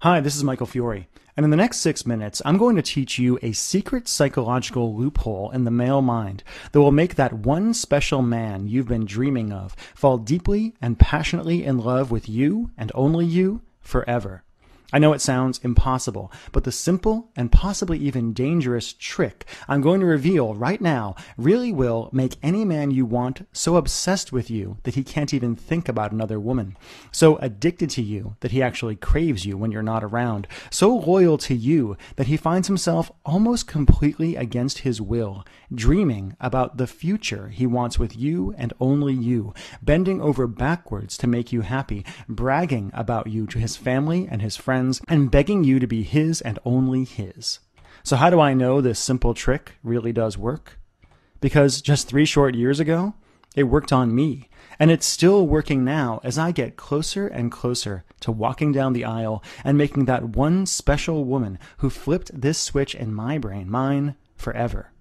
Hi, this is Michael Fiore, and in the next 6 minutes, I'm going to teach you a secret psychological loophole in the male mind that will make that one special man you've been dreaming of fall deeply and passionately in love with you and only you forever. I know it sounds impossible, but the simple and possibly even dangerous trick I'm going to reveal right now really will make any man you want so obsessed with you that he can't even think about another woman, so addicted to you that he actually craves you when you're not around, so loyal to you that he finds himself almost completely against his will, dreaming about the future he wants with you and only you, bending over backwards to make you happy, bragging about you to his family and his friends, and begging you to be his and only his. So how do I know this simple trick really does work? Because just 3 short years ago, it worked on me, and it's still working now as I get closer and closer to walking down the aisle and making that one special woman who flipped this switch in my brain mine forever.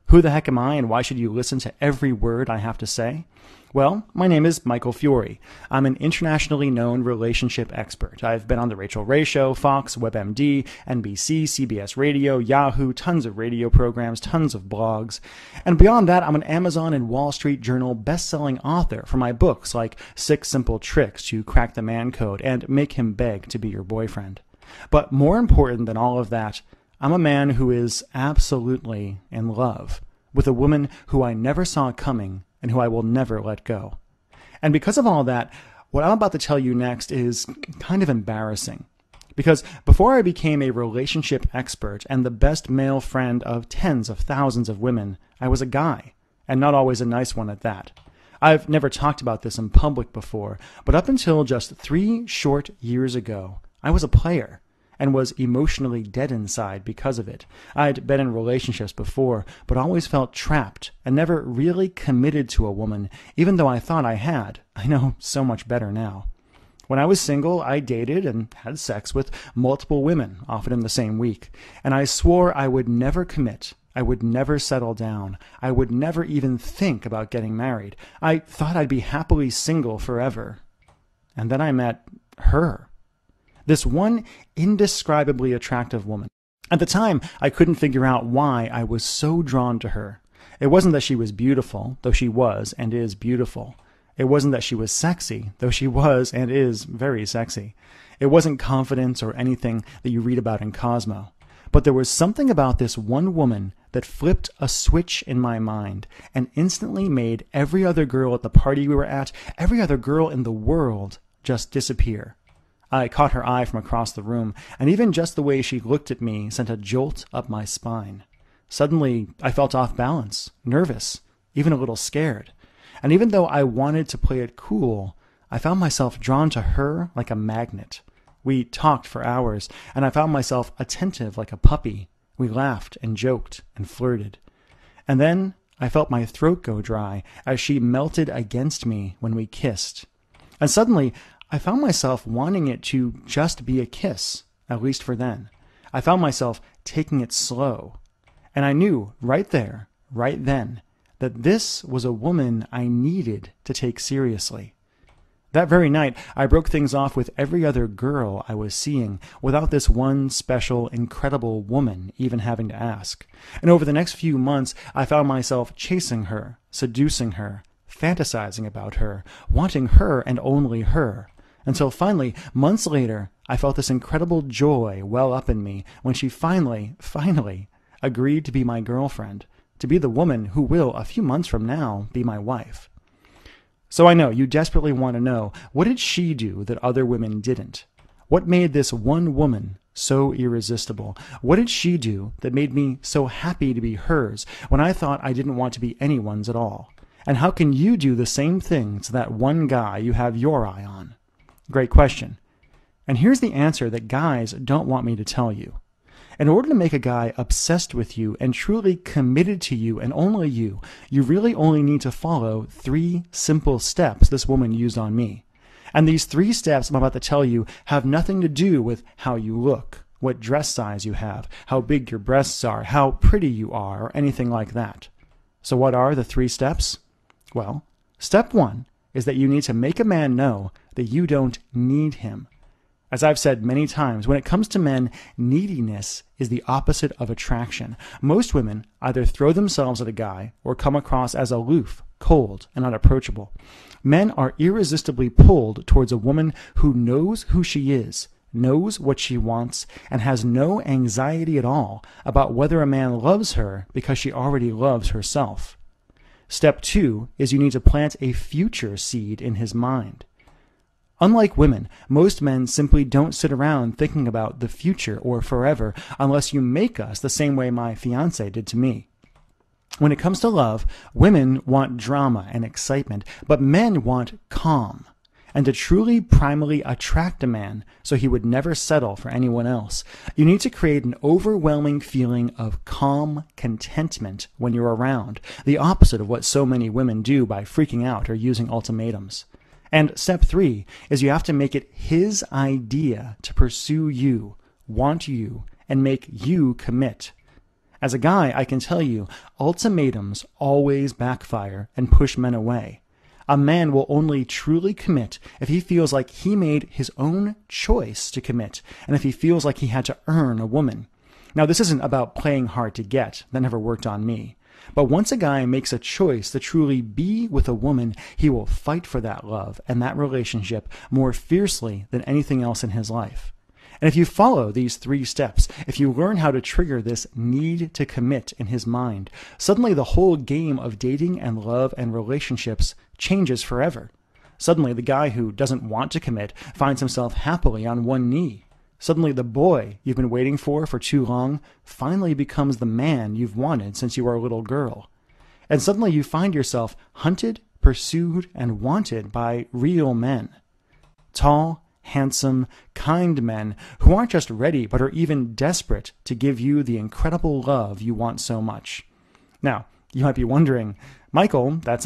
Who the heck am I, and why should you listen to every word I have to say? Well, my name is Michael Fiore. I'm an internationally known relationship expert. I've been on The Rachel Ray Show, Fox, WebMD, NBC, CBS Radio, Yahoo, tons of radio programs, tons of blogs. And beyond that, I'm an Amazon and Wall Street Journal best-selling author for my books like 6 Simple Tricks to Crack the Man Code and Make Him Beg to Be Your Boyfriend. But more important than all of that, I'm a man who is absolutely in love with a woman who I never saw coming and who I will never let go. And because of all that, what I'm about to tell you next is kind of embarrassing. Because before I became a relationship expert and the best male friend of tens of thousands of women, I was a guy, and not always a nice one at that. I've never talked about this in public before, but up until just 3 short years ago, I was a player and was emotionally dead inside because of it. I'd been in relationships before, but always felt trapped and never really committed to a woman, even though I thought I had. I know so much better now. When I was single, I dated and had sex with multiple women, often in the same week, and I swore I would never commit. I would never settle down. I would never even think about getting married. I thought I'd be happily single forever. And then I met her. This one indescribably attractive woman. At the time, I couldn't figure out why I was so drawn to her. It wasn't that she was beautiful, though she was and is beautiful. It wasn't that she was sexy, though she was and is very sexy. It wasn't confidence or anything that you read about in Cosmo. But there was something about this one woman that flipped a switch in my mind and instantly made every other girl at the party we were at, every other girl in the world, just disappear. I caught her eye from across the room, and even just the way she looked at me sent a jolt up my spine. Suddenly, I felt off balance, nervous, even a little scared. And even though I wanted to play it cool, I found myself drawn to her like a magnet. We talked for hours, and I found myself attentive like a puppy. We laughed and joked and flirted. And then I felt my throat go dry as she melted against me when we kissed. And suddenly, I found myself wanting it to just be a kiss, at least for then. I found myself taking it slow. And I knew right there, right then, that this was a woman I needed to take seriously. That very night, I broke things off with every other girl I was seeing without this one special, incredible woman even having to ask. And over the next few months, I found myself chasing her, seducing her, fantasizing about her, wanting her and only her. Until finally, months later, I felt this incredible joy well up in me when she finally agreed to be my girlfriend, to be the woman who will, a few months from now, be my wife. So I know you desperately want to know, what did she do that other women didn't? What made this one woman so irresistible? What did she do that made me so happy to be hers when I thought I didn't want to be anyone's at all? And how can you do the same thing to that one guy you have your eye on? Great question. And here's the answer that guys don't want me to tell you. In order to make a guy obsessed with you and truly committed to you and only you really only need to follow 3 simple steps this woman used on me. And these 3 steps I'm about to tell you have nothing to do with how you look, what dress size you have, how big your breasts are, how pretty you are, or anything like that. So what are the 3 steps? Well, step 1 is that you need to make a man know that you don't need him. As I've said many times, when it comes to men, neediness is the opposite of attraction. Most women either throw themselves at a guy or come across as aloof, cold, and unapproachable. Men are irresistibly pulled towards a woman who knows who she is, knows what she wants, and has no anxiety at all about whether a man loves her because she already loves herself. Step 2 is you need to plant a future seed in his mind. Unlike women, most men simply don't sit around thinking about the future or forever unless you make us the same way my fiancé did to me. When it comes to love, women want drama and excitement, but men want calm. And to truly primally attract a man so he would never settle for anyone else, you need to create an overwhelming feeling of calm contentment when you're around, the opposite of what so many women do by freaking out or using ultimatums. And step 3 is you have to make it his idea to pursue you, want you, and make you commit. As a guy, I can tell you, ultimatums always backfire and push men away. A man will only truly commit if he feels like he made his own choice to commit, and if he feels like he had to earn a woman. Now, this isn't about playing hard to get. That never worked on me. But once a guy makes a choice to truly be with a woman, he will fight for that love and that relationship more fiercely than anything else in his life. And if you follow these 3 steps, if you learn how to trigger this need to commit in his mind, suddenly the whole game of dating and love and relationships changes forever. Suddenly the guy who doesn't want to commit finds himself happily on one knee. Suddenly the boy you've been waiting for too long finally becomes the man you've wanted since you were a little girl. And suddenly you find yourself hunted, pursued, and wanted by real men. Tall, handsome, kind men who aren't just ready but are even desperate to give you the incredible love you want so much. Now, you might be wondering, Michael, that's